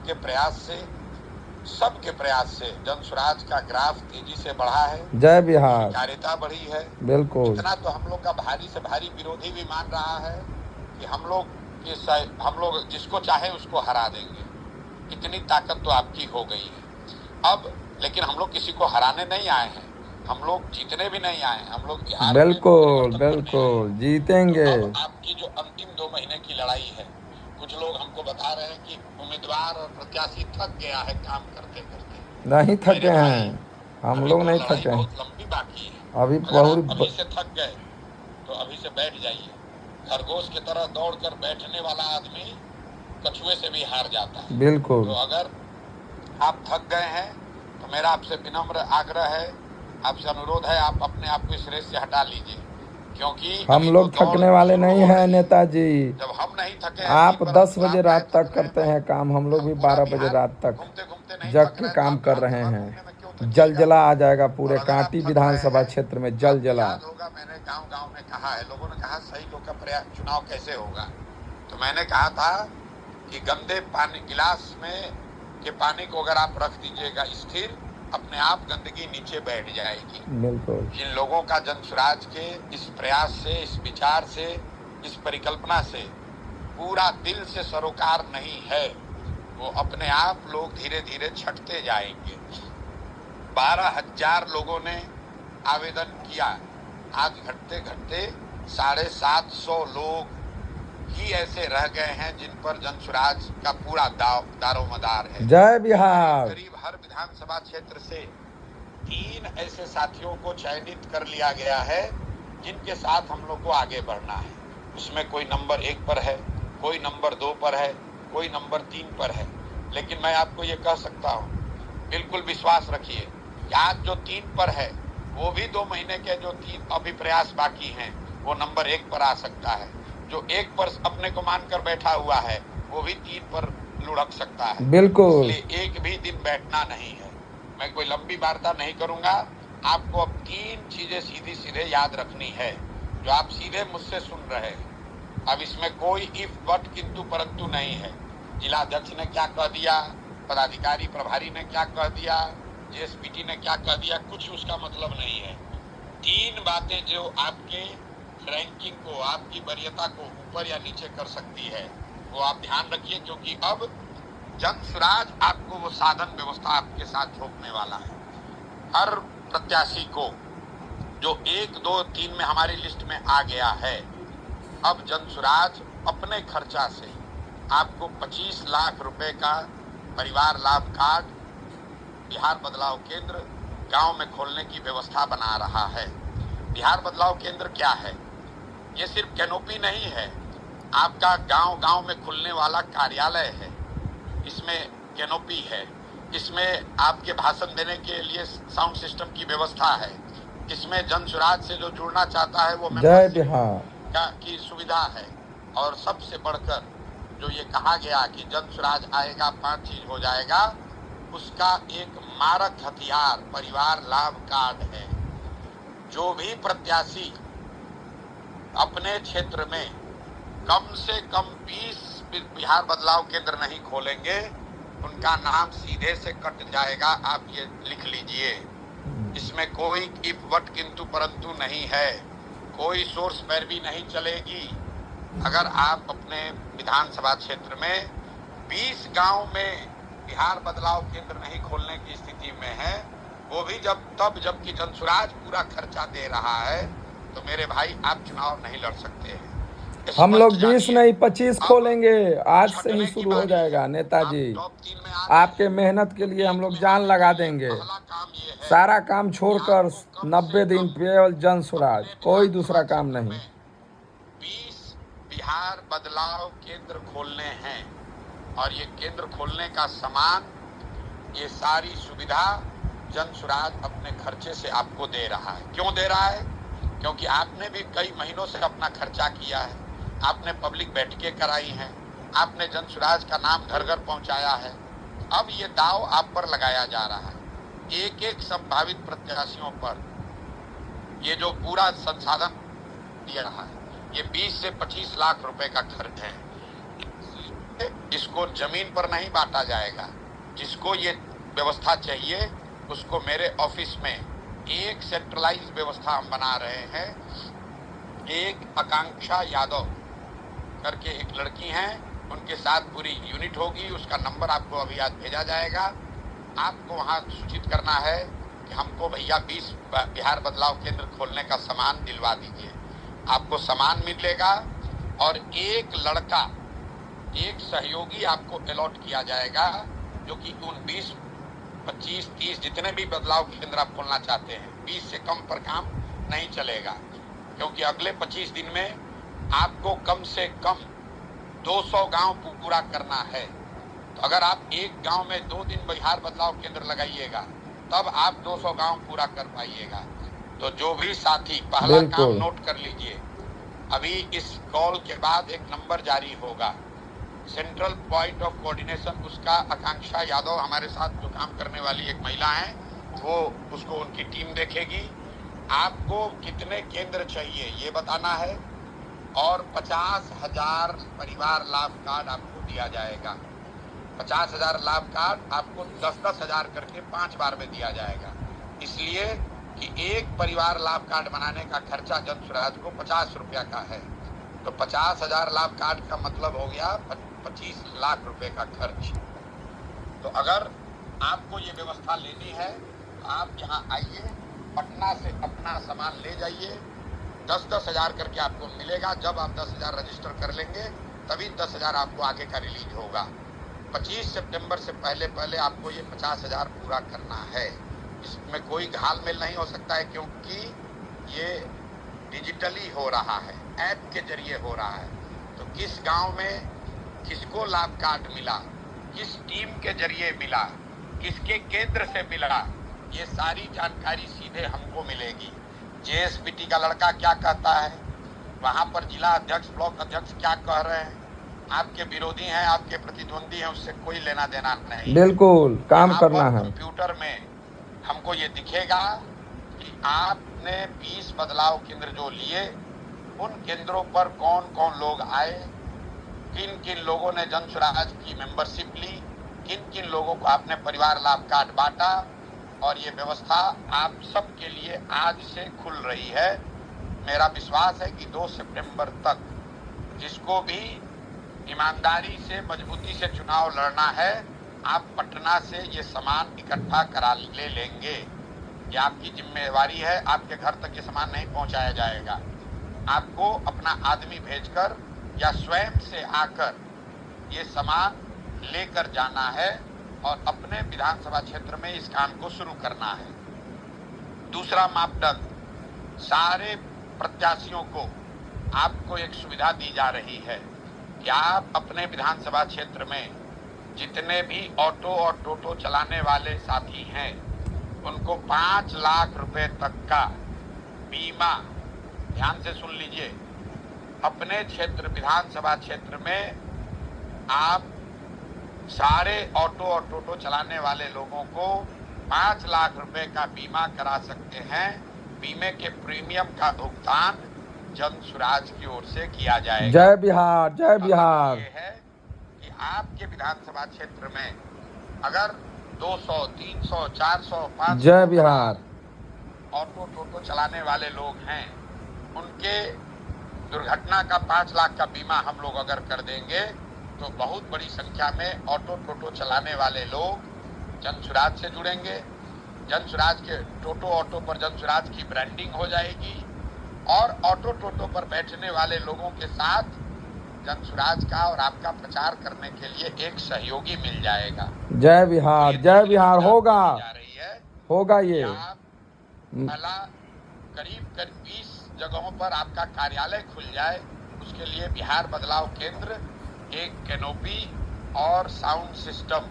के प्रयास से, सबके प्रयास से जन स्वराज का ग्राफ तेजी से बढ़ा है। जय बिहार। स्वीकार्यता बढ़ी है। बिल्कुल। इतना तो हम लोग का भारी से भारी विरोधी भी मान रहा है कि हम लोग जिसको चाहे उसको हरा देंगे। इतनी ताकत तो आपकी हो गई है अब। लेकिन हम लोग किसी को हराने नहीं आए हैं, हम लोग जीतने भी नहीं आए हैं, हम लोग बिहार में बिल्कुल परिवर्तन करने आए बिल्कुल हैं। जीतेंगे। तो अब आपकी जो अंतिम 2 महीने की लड़ाई है, कुछ लोग हमको बता रहे हैं कि उम्मीदवार और प्रत्याशी थक गया है काम करते करते। नहीं थके मेरे भाई, हैं, हम अभी लोग तो नहीं लड़ाई थके हैं। बहुत लंबी बाकी है। अभी अगर आप बहुत अभी से थक गए तो अभी से बैठ जाइए। खरगोश की तरह दौड़कर बैठने वाला आदमी कछुए से भी हार जाता है। बिल्कुल। तो अगर आप थक गए हैं तो मेरा आपसे विनम्र आग्रह है, आपसे अनुरोध है, आप अपने आप को इस रेस से हटा लीजिए, क्योंकि हम अभी लोग तो दौड़ थकने वाले शुरू नहीं हो हैं रही है। नेताजी। जब हम नहीं थके हैं आप 10 परंतु बजे आप काहे रात थक तक रहे हैं करते भाई? हैं काम, हम लोग भी पूरा 12 बजे बिहार रात तक घूमते घूमते नहीं जग थक के रहे तो काम आप कर रहे विधानसभा घूमने में क्यों हैं। थकिएगा? जलजला आ जाएगा और पूरे अगर आप कांटी थक रहे विधानसभा हैं, क्षेत्र में, आपको जलजला। याद होगा मैंने गांव गांव में कहा है, लोगों ने कहा सही लोग का चुनाव कैसे होगा, तो मैंने कहा था कि गंदे पानी गिलास में के पानी को अगर आप रख दीजिएगा स्थिर, अपने आप गंदगी नीचे बैठ जाएगी। बिल्कुल। जिन लोगों का जन स्वराज के इस प्रयास से, इस विचार से, इस परिकल्पना से पूरा दिल से सरोकार नहीं है, वो अपने आप लोग धीरे धीरे छटते जाएंगे। 12,000 लोगों ने आवेदन किया, आज घटते घटते 750 लोग ही ऐसे रह गए हैं जिन पर जन स्वराज का पूरा दारोमदार है। जय बिहार। करीब हर विधानसभा क्षेत्र से 3 ऐसे साथियों को चयनित कर लिया गया है जिनके साथ हम लोग को आगे बढ़ना है। उसमें कोई नंबर 1 पर है, कोई नंबर 2 पर है, कोई नंबर 3 पर है। लेकिन मैं आपको ये कह सकता हूँ, बिल्कुल विश्वास रखिए कि आज जो 3 पर है वो भी 2 महीने के जो 3 अभी प्रयास बाकी हैं वो नंबर 1 पर आ सकता है। जो 1 पर अपने को मानकर बैठा हुआ है वो भी 3 पर लुढ़क सकता है। बिल्कुल। इसलिए एक भी दिन बैठना नहीं है। मैं कोई लंबी वार्ता नहीं करूंगा, आपको अब 3 चीजें सीधी सीधे याद रखनी है जो आप सीधे मुझसे सुन रहे हैं। अब इसमें कोई इफ बट किंतु परंतु नहीं है। जिलाध्यक्ष ने क्या कह दिया, पदाधिकारी प्रभारी ने क्या कह दिया, जेएसपीटी ने क्या कह दिया, कुछ उसका मतलब नहीं है। 3 बातें जो आपके रैंकिंग को, आपकी वरीयता को ऊपर या नीचे कर सकती है, वो आप ध्यान रखिए, क्योंकि अब जन स्वराज आपको वो साधन व्यवस्था आपके साथ झोंकने वाला है। हर प्रत्याशी को जो 1, 2, 3 में हमारी लिस्ट में आ गया है, अब जन स्वराज अपने खर्चा से आपको 25 लाख रुपए का परिवार लाभ कार्ड बिहार बदलाव केंद्र गांव में खोलने की व्यवस्था बना रहा है। बिहार बदलाव केंद्र क्या है? ये सिर्फ कैनोपी नहीं है, आपका गांव गांव में खुलने वाला कार्यालय है। इसमें कैनोपी है, इसमें आपके भाषण देने के लिए साउंड सिस्टम की व्यवस्था है, इसमें जन स्वराज से जो जुड़ना चाहता है वो जय बिहार की सुविधा है। और सबसे बढ़कर जो ये कहा गया कि जन स्वराज आएगा 5 चीज हो जाएगा, उसका एक मारक हथियार परिवार लाभ कार्ड है। जो भी प्रत्याशी अपने क्षेत्र में कम से कम 20 बिहार बदलाव केंद्र नहीं खोलेंगे, उनका नाम सीधे से कट जाएगा। आप ये लिख लीजिए, इसमें कोई इफ बट किंतु परंतु नहीं है, कोई सोर्स पैरवी नहीं चलेगी। अगर आप अपने विधानसभा क्षेत्र में 20 गांव में बिहार बदलाव केंद्र नहीं खोलने की स्थिति में है, वो भी जबकि जन स्वराज पूरा खर्चा दे रहा है, तो मेरे भाई आप चुनाव नहीं लड़ सकते हैं। हम लोग 20 नहीं 25 खोलेंगे, आज से ही शुरू हो जाएगा नेताजी। आपके मेहनत के लिए हम लोग जान लगा देंगे। सारा काम छोड़कर 90 दिन केवल जन स्वराज, कोई दूसरा काम नहीं। 20 बिहार बदलाव केंद्र खोलने हैं और ये केंद्र खोलने का सामान, ये सारी सुविधा जन स्वराज अपने खर्चे से आपको दे रहा है। क्यों दे रहा है? क्योंकि आपने भी कई महीनों से अपना खर्चा किया है, आपने पब्लिक बैठकें कराई हैं, आपने जन स्वराज का नाम घर घर पहुंचाया है। अब ये दाव आप पर लगाया जा रहा है, एक एक संभावित प्रत्याशियों पर ये जो पूरा संसाधन दिया रहा है, ये 20 से 25 लाख रुपए का खर्च है। इसको जमीन पर नहीं बांटा जाएगा। जिसको ये व्यवस्था चाहिए उसको मेरे ऑफिस में एक सेंट्रलाइज व्यवस्था हम बना रहे हैं। एक आकांक्षा यादव करके एक लड़की हैं, उनके साथ पूरी यूनिट होगी। उसका नंबर आपको अभी आज भेजा जाएगा। आपको वहाँ सूचित करना है कि हमको भैया 20 बिहार बदलाव केंद्र खोलने का सामान दिलवा दीजिए। आपको सामान मिलेगा और एक लड़का, एक सहयोगी आपको अलॉट किया जाएगा, जो कि उन 20, 25, 30 जितने भी बदलाव केंद्र आप खोलना चाहते हैं, 20 से कम पर काम नहीं चलेगा, क्योंकि अगले 25 दिन में आपको कम से कम 200 गांव पूरा करना है। तो अगर आप एक गांव में 2 दिन बिहार बदलाव केंद्र लगाइएगा तब आप 200 गांव पूरा कर पाइएगा। तो जो भी साथी, पहला काम नोट कर लीजिए, अभी इस कॉल के बाद एक नंबर जारी होगा, सेंट्रल पॉइंट ऑफ कोऑर्डिनेशन, उसका आकांक्षा यादव हमारे साथ जो काम करने वाली एक महिला है, वो उसको उनकी टीम देखेगी। आपको कितने केंद्र चाहिए ये बताना है और 50,000 परिवार लाभ कार्ड आपको दिया जाएगा। 50,000 लाभ कार्ड आपको 10-10 हजार करके 5 बार में दिया जाएगा, इसलिए कि एक परिवार लाभ कार्ड बनाने का खर्चा जन स्वराज को 50 रुपया का है। तो 50,000 लाभ कार्ड का मतलब हो गया 25 लाख रुपए का खर्च। तो अगर आपको ये व्यवस्था लेनी है तो आप यहाँ आइए, पटना से अपना सामान ले जाइए। 10-10 हजार करके आपको मिलेगा। जब आप 10 हजार रजिस्टर कर लेंगे तभी 10 हजार आपको आगे का रिलीज होगा। 25 सितंबर से पहले आपको ये 50,000 पूरा करना है। इसमें कोई घालमेल नहीं हो सकता है, क्योंकि ये डिजिटली हो रहा है, ऐप के जरिए हो रहा है। तो किस गांव में किसको लाभ कार्ड मिला, किस टीम के जरिए मिला, किसके केंद्र से मिला, ये सारी जानकारी सीधे हमको मिलेगी। जेएसपीटी का लड़का क्या कहता है, वहां पर जिला अध्यक्ष, ब्लॉक अध्यक्ष क्या कह रहे हैं, आपके विरोधी हैं, आपके प्रतिद्वंदी हैं, उससे कोई लेना देना नहीं। बिल्कुल काम करना है। कंप्यूटर में हमको ये दिखेगा कि आपने 20 बदलाव केंद्र जो लिए, उन केंद्रों पर कौन कौन लोग आए, किन किन लोगों ने जन स्वराज की मेंबरशिप ली, किन किन लोगों को आपने परिवार लाभ कार्ड बांटा। और ये व्यवस्था आप सबके लिए आज से खुल रही है। मेरा विश्वास है कि 2 सितंबर तक जिसको भी ईमानदारी से, मजबूती से चुनाव लड़ना है, आप पटना से ये सामान इकट्ठा करा ले लेंगे। ये आपकी जिम्मेवारी है। आपके घर तक ये सामान नहीं पहुंचाया जाएगा। आपको अपना आदमी भेजकर या स्वयं से आकर ये सामान लेकर जाना है और अपने विधानसभा क्षेत्र में इस काम को शुरू करना है। दूसरा मापदंड, सारे प्रत्याशियों को आपको एक सुविधा दी जा रही है कि आप अपने विधानसभा क्षेत्र में जितने भी ऑटो और टोटो चलाने वाले साथी हैं, उनको 5 लाख रुपए तक का बीमा, ध्यान से सुन लीजिए, अपने क्षेत्र, विधानसभा क्षेत्र में आप सारे ऑटो और टोटो चलाने वाले लोगों को 5 लाख रुपए का बीमा करा सकते हैं। बीमे के प्रीमियम का भुगतान जन स्वराज की ओर से किया जाएगा। जय बिहार, जय बिहार। ये है कि आपके विधानसभा क्षेत्र में अगर 200, 300, 400, 500 जय बिहार ऑटो टोटो चलाने वाले लोग हैं, उनके दुर्घटना का 5 लाख का बीमा हम लोग अगर कर देंगे तो बहुत बड़ी संख्या में ऑटो टोटो चलाने वाले लोग जन स्वराज से जुड़ेंगे। जन स्वराज के टोटो ऑटो पर जन स्वराज की ब्रांडिंग हो जाएगी और ऑटो टोटो पर बैठने वाले लोगों के साथ जन स्वराज का और आपका प्रचार करने के लिए एक सहयोगी मिल जाएगा। जय बिहार, जय बिहार होगा, जा रही है, होगा ये। पहला करीब 20 जगहों पर आपका कार्यालय खुल जाए, उसके लिए बिहार बदलाव केंद्र एक कैनोपी और साउंड सिस्टम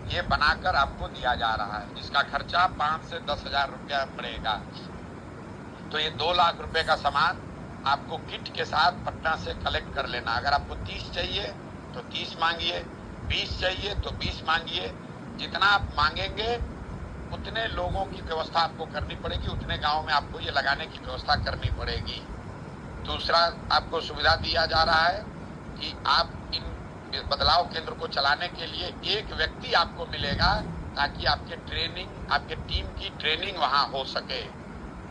ये बनाकर आपको दिया जा रहा है, जिसका खर्चा 5 से 10 हजार रुपया पड़ेगा। तो ये 2 लाख रुपए का सामान आपको किट के साथ पटना से कलेक्ट कर लेना। अगर आपको 30 चाहिए तो 30 मांगिए, 20 चाहिए तो 20 मांगिए। जितना आप मांगेंगे उतने लोगों की व्यवस्था आपको करनी पड़ेगी, उतने गांव में आपको ये लगाने की व्यवस्था करनी पड़ेगी। दूसरा आपको सुविधा दिया जा रहा है कि आप इन बदलाव केंद्र को चलाने के लिए एक व्यक्ति आपको मिलेगा, ताकि आपके टीम की ट्रेनिंग वहां हो सके।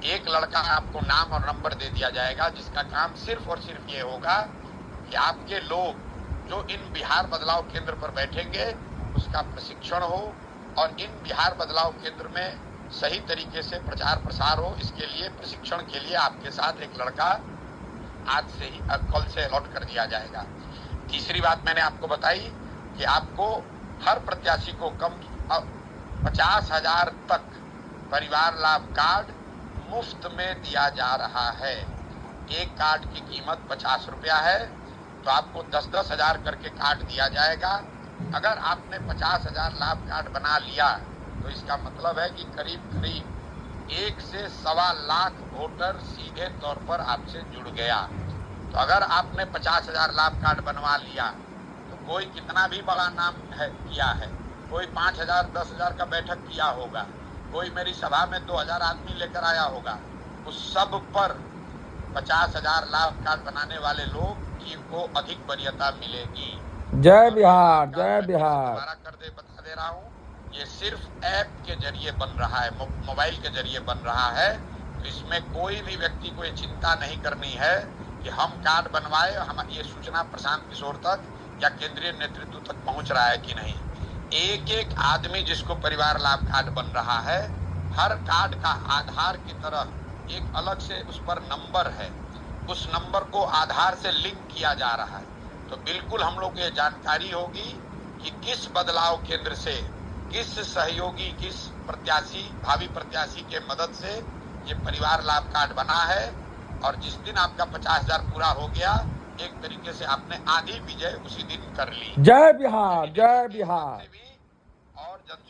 एक लड़का आपको नाम और नंबर दे दिया जाएगा, जिसका काम सिर्फ और सिर्फ ये होगा कि आपके लोग जो इन बिहार बदलाव केंद्र पर बैठेंगे उसका प्रशिक्षण हो, और इन बिहार बदलाव केंद्र में सही तरीके से प्रचार प्रसार हो। इसके लिए प्रशिक्षण के लिए आपके साथ एक लड़का आज से ही कल से अलॉट कर दिया जाएगा। तीसरी बात मैंने आपको बताई कि आपको हर प्रत्याशी को कम 50,000 तक परिवार लाभ कार्ड मुफ्त में दिया जा रहा है। एक कार्ड की कीमत 50 रुपया है, तो आपको 10-10 हजार करके कार्ड दिया जाएगा। अगर आपने 50,000 लाभ कार्ड बना लिया तो इसका मतलब है कि करीब 1 से 1.25 लाख वोटर सीधे तौर पर आपसे जुड़ गया। तो अगर आपने 50,000 लाभ कार्ड बनवा लिया तो कोई कितना भी बड़ा नाम किया है, कोई 5,000 10,000 का बैठक किया होगा, कोई मेरी सभा में 2,000 आदमी लेकर आया होगा, उस सब पर 50,000 लाभ कार्ड बनाने वाले लोग को अधिक वरीयता मिलेगी। जय बिहार, जय बिहार। बता दे रहा हूँ, ये सिर्फ ऐप के जरिए बन रहा है, मोबाइल के जरिए बन रहा है। तो इसमें कोई भी व्यक्ति को ये चिंता नहीं करनी है कि हम कार्ड बनवाए, हम ये सूचना प्रशांत किशोर तक या केंद्रीय नेतृत्व तक पहुंच रहा है कि नहीं। एक एक आदमी जिसको परिवार लाभ कार्ड बन रहा है, हर कार्ड का आधार की तरह एक अलग से उस पर नंबर है, उस नंबर को आधार से लिंक किया जा रहा है। तो बिल्कुल हम लोग को ये जानकारी होगी कि किस बदलाव केंद्र से किस सहयोगी, किस प्रत्याशी, भावी प्रत्याशी के मदद से ये परिवार लाभ कार्ड बना है। और जिस दिन आपका 50,000 पूरा हो गया, एक तरीके से आपने आधी विजय उसी दिन कर ली। जय बिहार, जय बिहार।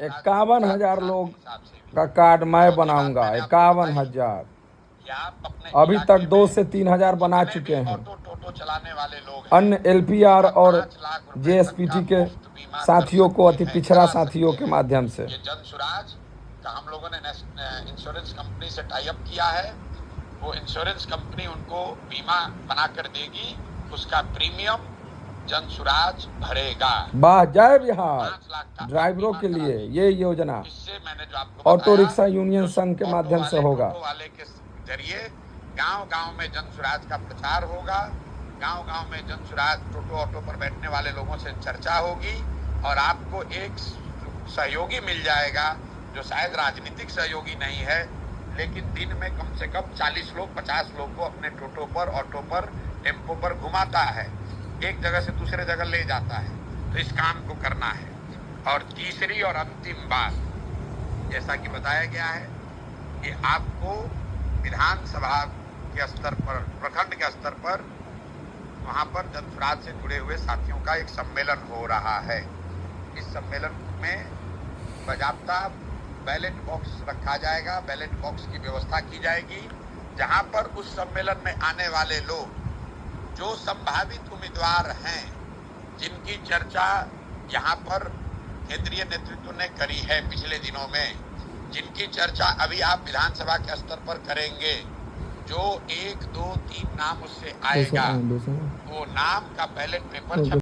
51,000 लोग का कार्ड मैं बनाऊंगा, 51,000। अभी तक 2 से 3,000 बना चुके हैं। टोटो चलाने वाले लोग, अन्य LPR और JSPT के साथियों को, अति पिछड़ा साथियों के माध्यम से ये जन सुराज का हम लोगों ने इंश्योरेंस कंपनी से टाई अप किया है। वो इंश्योरेंस कंपनी उनको बीमा बना कर देगी, उसका प्रीमियम जन सुराज भरेगा। वाह, जय बिहार। ड्राइवरों के लिए ये योजना इससे मैंने जो आपको ऑटो रिक्शा यूनियन संघ के माध्यम से होगा। वाले के जरिए गांव-गांव में जन सुराज का प्रचार होगा। गांव-गांव में जन सुराज टोटो ऑटो पर बैठने वाले लोगों से चर्चा होगी, और आपको एक सहयोगी मिल जाएगा जो शायद राजनीतिक सहयोगी नहीं है, लेकिन दिन में कम से कम 40 लोग 50 लोग को अपने टोटो पर, ऑटो पर, टेम्पो पर घुमाता है, एक जगह से दूसरे जगह ले जाता है। तो इस काम को करना है। और तीसरी और अंतिम बात, जैसा कि बताया गया है कि आपको विधानसभा के स्तर पर, प्रखंड के स्तर पर, वहां पर जन सुराज से जुड़े हुए साथियों का एक सम्मेलन हो रहा है। इस सम्मेलन में बाजाब्ता बैलेट बॉक्स रखा जाएगा, बैलेट बॉक्स की व्यवस्था की जाएगी, जहां पर उस सम्मेलन में आने वाले लोग जो संभावित उम्मीदवार हैं, जिनकी चर्चा यहाँ पर केंद्रीय नेतृत्व ने करी है पिछले दिनों में, जिनकी चर्चा अभी आप विधानसभा के स्तर पर करेंगे, जो 1, 2, 3 नाम उससे आएगा, वो नाम का बैलेट पेपर